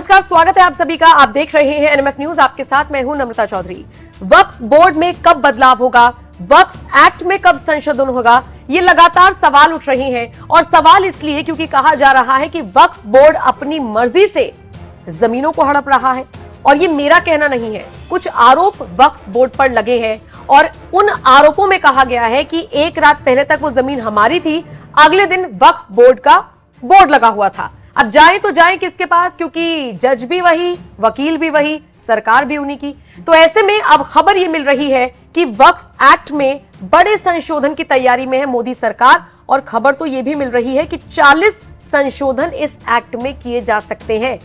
नमस्कार, स्वागत है आप सभी का। आप देख रहे हैं एनएमएफ न्यूज। आपके साथ मैं हूं नम्रता चौधरी। वक्फ बोर्ड में कब बदलाव होगा, वक्फ एक्ट में कब संशोधन होगा, ये लगातार सवाल उठ रहे हैं। और सवाल इसलिए क्योंकि कहा जा रहा है कि वक्फ बोर्ड अपनी मर्जी से जमीनों को हड़प रहा है। और ये मेरा कहना नहीं है, कुछ आरोप वक्फ बोर्ड पर लगे हैं और उन आरोपों में कहा गया है कि एक रात पहले तक वो जमीन हमारी थी, अगले दिन वक्फ बोर्ड का बोर्ड लगा हुआ था। अब जाए तो जाए किसके पास, क्योंकि जज भी वही, वकील भी वही, सरकार भी उन्हीं की। तो ऐसे में अब खबर यह मिल रही है कि वक्फ एक्ट में बड़े संशोधन की तैयारी में है मोदी सरकार। और खबर तो यह भी मिल रही है कि 40 संशोधन इस एक्ट में किए जा सकते हैं।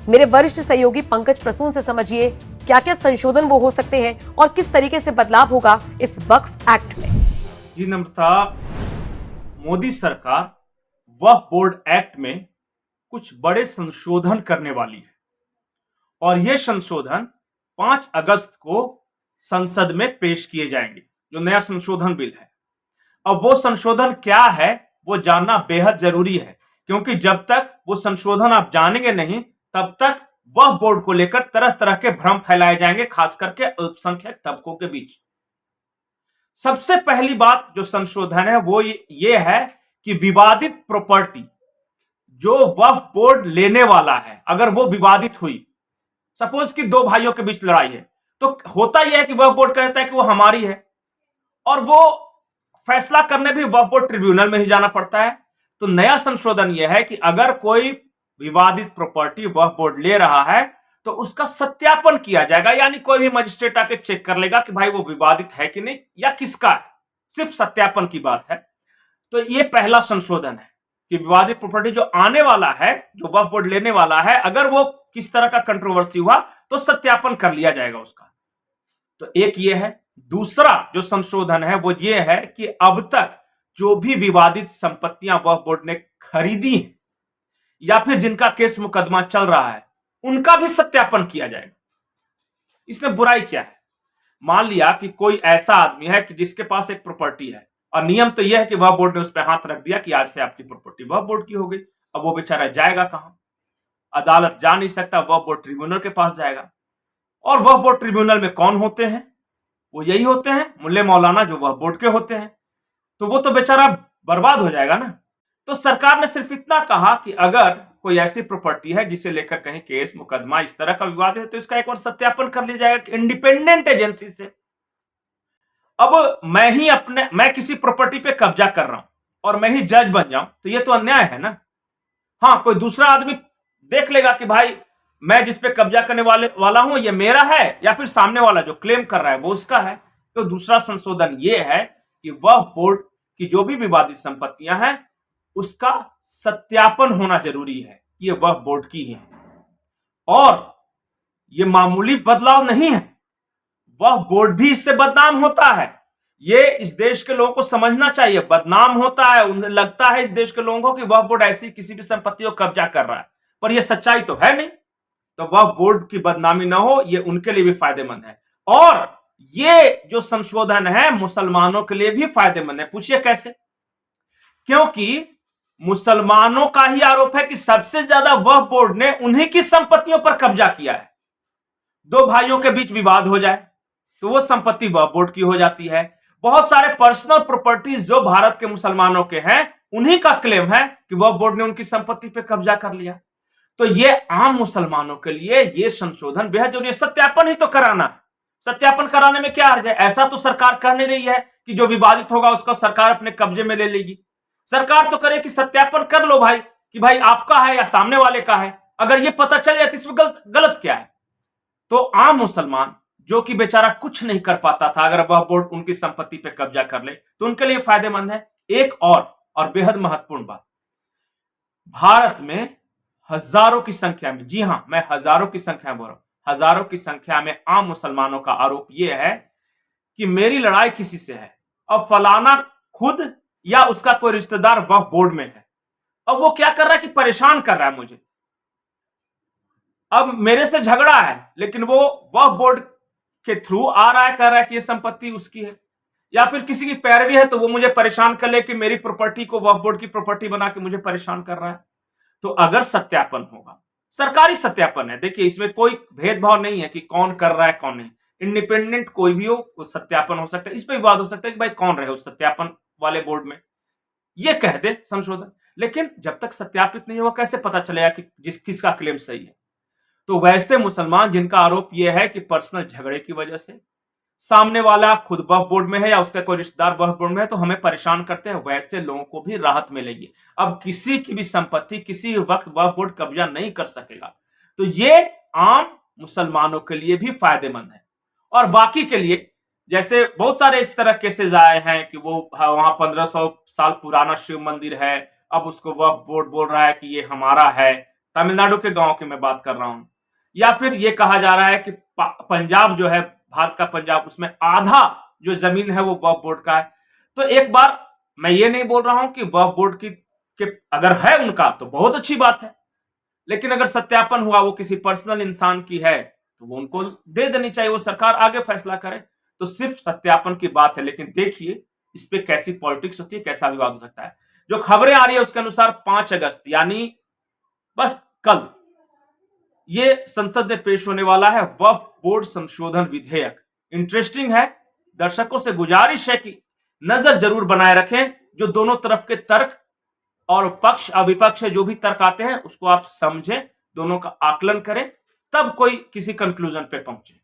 मेरे वरिष्ठ सहयोगी पंकज प्रसून से समझिए क्या क्या संशोधन वो हो सकते हैं और किस तरीके से बदलाव होगा इस वक्फ एक्ट में। जी नम्रता, मोदी सरकार वक्फ बोर्ड एक्ट में कुछ बड़े संशोधन करने वाली है और ये संशोधन 5 अगस्त को संसद में पेश किए जाएंगे, जो नया संशोधन बिल है। अब वो संशोधन क्या है वो जानना बेहद जरूरी है, क्योंकि जब तक वो संशोधन आप जानेंगे नहीं तब तक वक्फ बोर्ड को लेकर तरह तरह के भ्रम फैलाए जाएंगे, खास करके अल्पसंख्यक तबकों के बीच। सबसे पहली बात जो संशोधन है वो ये है कि विवादित प्रॉपर्टी जो वक्फ बोर्ड लेने वाला है, अगर वो विवादित हुई, सपोज कि 2 भाइयों के बीच लड़ाई है, तो होता यह है कि वक्फ बोर्ड कहता है कि वो हमारी है और वो फैसला करने भी वक्फ बोर्ड ट्रिब्यूनल में ही जाना पड़ता है। तो नया संशोधन यह है कि अगर कोई विवादित प्रॉपर्टी वक्फ बोर्ड ले रहा है तो उसका सत्यापन किया जाएगा, यानी कोई भी मजिस्ट्रेट आके चेक कर लेगा कि भाई वो विवादित है कि नहीं या किसका है, सिर्फ सत्यापन की बात है। तो ये पहला संशोधन है कि विवादित प्रॉपर्टी जो आने वाला है, जो वक्फ बोर्ड लेने वाला है, अगर वो किस तरह का कंट्रोवर्सी हुआ तो सत्यापन कर लिया जाएगा उसका। तो एक ये है। दूसरा जो संशोधन है वो ये है कि अब तक जो भी विवादित संपत्तियां वक्फ बोर्ड ने खरीदी हैं या फिर जिनका केस मुकदमा चल रहा है, उनका भी सत्यापन किया जाएगा। इसमें बुराई क्या है? मान लिया कि कोई ऐसा आदमी है कि जिसके पास एक प्रॉपर्टी है और नियम तो यह है कि वक्फ बोर्ड ने उस पर हाथ रख दिया कि आज से आपकी प्रॉपर्टी वक्फ बोर्ड की हो गई। अब वो बेचारा जाएगा कहां? अदालत जा नहीं सकता, वक्फ बोर्ड ट्रिब्यूनल के पास जाएगा। और वक्फ बोर्ड ट्रिब्यूनल में कौन होते हैं? वो यही होते हैं मुल्ले मौलाना, जो वक्फ बोर्ड के होते हैं। तो वो तो बेचारा बर्बाद हो जाएगा ना। तो सरकार ने सिर्फ इतना कहा कि अगर कोई ऐसी प्रॉपर्टी है जिसे लेकर कहीं केस मुकदमा इस तरह का विवाद है तो इसका एक बार सत्यापन कर लिया जाएगा इंडिपेंडेंट एजेंसी से। अब मैं किसी प्रॉपर्टी पे कब्जा कर रहा हूं और मैं ही जज बन जाऊं तो ये तो अन्याय है ना। हाँ, कोई दूसरा आदमी देख लेगा कि भाई मैं जिस पे कब्जा करने वाला हूं ये मेरा है, या फिर सामने वाला जो क्लेम कर रहा है वो उसका है। तो दूसरा संशोधन ये है कि वक्फ बोर्ड की जो भी विवादित संपत्तियां हैं उसका सत्यापन होना जरूरी है कि ये वक्फ बोर्ड की है। और ये मामूली बदलाव नहीं है, वक्फ बोर्ड भी इससे बदनाम होता है। ये इस देश के लोगों को समझना चाहिए, बदनाम होता है। उन्हें लगता है इस देश के लोगों को कि वक्फ बोर्ड ऐसी किसी भी संपत्ति को कब्जा कर रहा है, पर यह सच्चाई तो है नहीं। तो वक्फ बोर्ड की बदनामी ना हो, ये उनके लिए भी फायदेमंद है। और ये जो संशोधन है मुसलमानों के लिए भी फायदेमंद है। पूछिए कैसे? क्योंकि मुसलमानों का ही आरोप है कि सबसे ज्यादा वक्फ बोर्ड ने उन्हीं की संपत्तियों पर कब्जा किया है। 2 भाइयों के बीच विवाद हो जाए तो वो संपत्ति वक्फ बोर्ड की हो जाती है। बहुत सारे पर्सनल प्रॉपर्टीज जो भारत के मुसलमानों के हैं उन्हीं का क्लेम है कि वक्फ बोर्ड ने उनकी संपत्ति पे कब्जा कर लिया। तो ये आम मुसलमानों के लिए ये संशोधन बेहद जरूरी है। सत्यापन ही तो कराना है। सत्यापन कराने में क्या हर्ज है? ऐसा तो सरकार कह नहीं रही है कि जो विवादित होगा उसका सरकार अपने कब्जे में ले लेगी। सरकार तो करे कि सत्यापन कर लो भाई कि भाई आपका है या सामने वाले का है। अगर ये पता चल जाए तो इसमें गलत क्या है? तो आम मुसलमान जो कि बेचारा कुछ नहीं कर पाता था, अगर वक्फ बोर्ड उनकी संपत्ति पे कब्जा कर ले तो उनके लिए फायदेमंद है। एक और बेहद महत्वपूर्ण बात, भारत में हजारों की संख्या में, जी हां मैं हजारों की संख्या बोल रहा हूं, हजारों की संख्या में आम मुसलमानों का आरोप यह है कि मेरी लड़ाई किसी से है और फलाना खुद या उसका कोई रिश्तेदार वक्फ बोर्ड में है। अब वो क्या कर रहा है कि परेशान कर रहा है मुझे। अब मेरे से झगड़ा है लेकिन वो वक्फ बोर्ड के थ्रू आ रहा है, कह रहा है कि ये संपत्ति उसकी है, या फिर किसी की पैरवी है तो वो मुझे परेशान कर ले कि मेरी प्रॉपर्टी को वक्फ बोर्ड की प्रॉपर्टी बना के मुझे परेशान कर रहा है। तो अगर सत्यापन होगा सरकारी सत्यापन है। देखिए, इसमें कोई भेदभाव नहीं है कि कौन कर रहा है कौन नहीं। इंडिपेंडेंट कोई भी हो, वो सत्यापन हो सकता है। इस पे विवाद हो सकता है कि भाई कौन रहे उस सत्यापन वाले बोर्ड में, ये कह दे संशोधन। लेकिन जब तक सत्यापित नहीं होगा कैसे पता चलेगा कि किसका क्लेम सही है। तो वैसे मुसलमान जिनका आरोप यह है कि पर्सनल झगड़े की वजह से सामने वाला खुद वक्फ बोर्ड में है या उसका कोई रिश्तेदार वक्फ बोर्ड में है तो हमें परेशान करते हैं, वैसे लोगों को भी राहत मिलेगी। अब किसी की भी संपत्ति किसी वक्त वक्फ बोर्ड कब्जा नहीं कर सकेगा। तो ये आम मुसलमानों के लिए भी फायदेमंद है। और बाकी के लिए, जैसे बहुत सारे इस तरह केसेस आए हैं कि वो वहां 1500 साल पुराना शिव मंदिर है, अब उसको वक्फ बोर्ड बोल रहा है कि ये हमारा है। तमिलनाडु के गांव की मैं बात कर रहा हूं। या फिर ये कहा जा रहा है कि पंजाब जो है, भारत का पंजाब, उसमें आधा जो जमीन है वो वक्फ बोर्ड का है। तो एक बार मैं ये नहीं बोल रहा हूं कि वक्फ बोर्ड की अगर है उनका तो बहुत अच्छी बात है, लेकिन अगर सत्यापन हुआ वो किसी पर्सनल इंसान की है तो वो उनको दे देनी चाहिए, वो सरकार आगे फैसला करे। तो सिर्फ सत्यापन की बात है, लेकिन देखिए इस पे कैसी पॉलिटिक्स होती है, कैसा विवाद हो सकता है। जो खबरें आ रही है उसके अनुसार 5 अगस्त यानी बस कल ये संसद में पेश होने वाला है वक्फ बोर्ड संशोधन विधेयक। इंटरेस्टिंग है। दर्शकों से गुजारिश है कि नजर जरूर बनाए रखें, जो दोनों तरफ के तर्क और पक्ष अविपक्ष जो भी तर्क आते हैं उसको आप समझें, दोनों का आकलन करें, तब कोई किसी कंक्लूजन पे पहुंचे।